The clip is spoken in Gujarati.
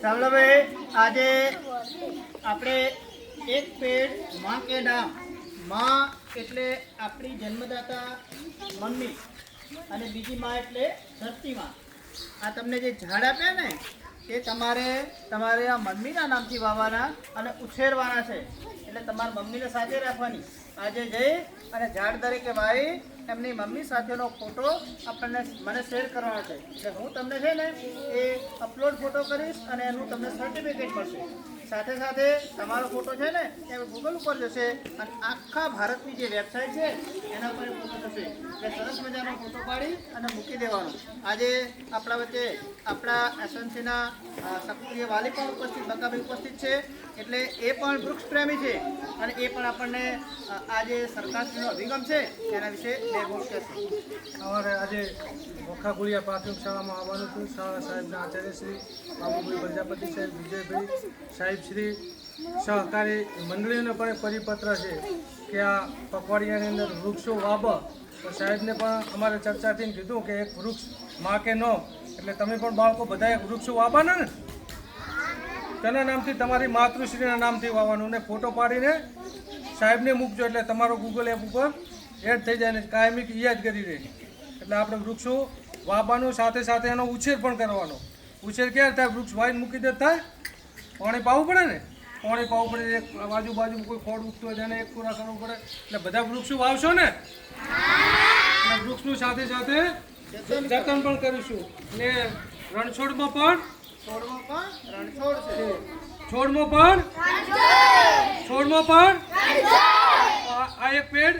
સાંભળો આજે આપણે એક પેડ માં કે નામ, માં એટલે આપણી જન્મદાતા મમ્મી અને બીજી માં એટલે ધરતી માં. આ તમને જે ઝાડ આપ્યા ને એ તમારે આ મમ્મીના નામથી વાવવાના અને ઉછેરવાના છે. એટલે તમારા મમ્મીને સાથે રાખવાની. આજે જઈ અને ઝાડ તરીકે વાવી એમની મમ્મી સાથેનો ફોટો મને શેર કરવાનો છે. એટલે હું તમને છે ને એ અપલોડ ફોટો કરીશ અને એનું તમને સર્ટિફિકેટ મળશે. સાથે સાથે તમારો ફોટો છે ને એ ગૂગલ ઉપર જશે અને આખા ભારતની જે વેબસાઇટ છે એના પર ફોટો જશે. એટલે સરસ મજાનો ફોટો પાડી અને મૂકી દેવાનો. આજે આપણા વચ્ચે આપણા એસએનસીના સક્રિય વાલી પણ ઉપસ્થિત, બકાભાઈ ઉપસ્થિત છે. એટલે એ પણ વૃક્ષ પ્રેમી છે અને એ પણ આપણને આ જે સરકારશ્રીનો અભિગમ છે એના વિશે બે ગુણ કહેશે. અમારે આજે વખાગુડિયા પ્રાથમિક શાળામાં આવવાનું હતું. શાળા સાહેબના આચાર્ય શ્રી બાબુભાઈ પ્રજાપતિ સાહેબ, વિજયભાઈ સાહેબ શ્રી સહકારી મંડળીઓને પણ પરિપત્ર છે કે આ પખવાડિયાની અંદર વૃક્ષો વાવો. તો સાહેબને પણ અમારે ચર્ચાથી કીધું કે એક વૃક્ષ માં કે નો, એટલે તમે પણ બાળકો બધા એક વૃક્ષો વાવવાના ને, તેના નામથી તમારી માતૃશ્રીના નામથી વાવવાનું ને ફોટો પાડીને સાહેબને મૂકજો. એટલે તમારો ગૂગલ એપ ઉપર એડ થઈ જાય ને કાયમી યાદગીરી રહે. એટલે આપણે વૃક્ષો વાવવાનું, સાથે સાથે એનો ઉછેર પણ કરવાનો. ઉછેર ક્યારે થાય? વૃક્ષ વાવીને મૂકી દે થાય, પાણી પાવું પડે ને, પાણી પાવું પડે. એક આજુબાજુ કોઈ ખોડ ઉગતું હોય તેને એક પૂરા કરવું પડે. એટલે બધા વૃક્ષો વાવશો ને, અને વૃક્ષનું સાથે સાથે જતન પણ કરીશું. ને રણછોડમાં પણ છોડમાં પણ આ એક પેડ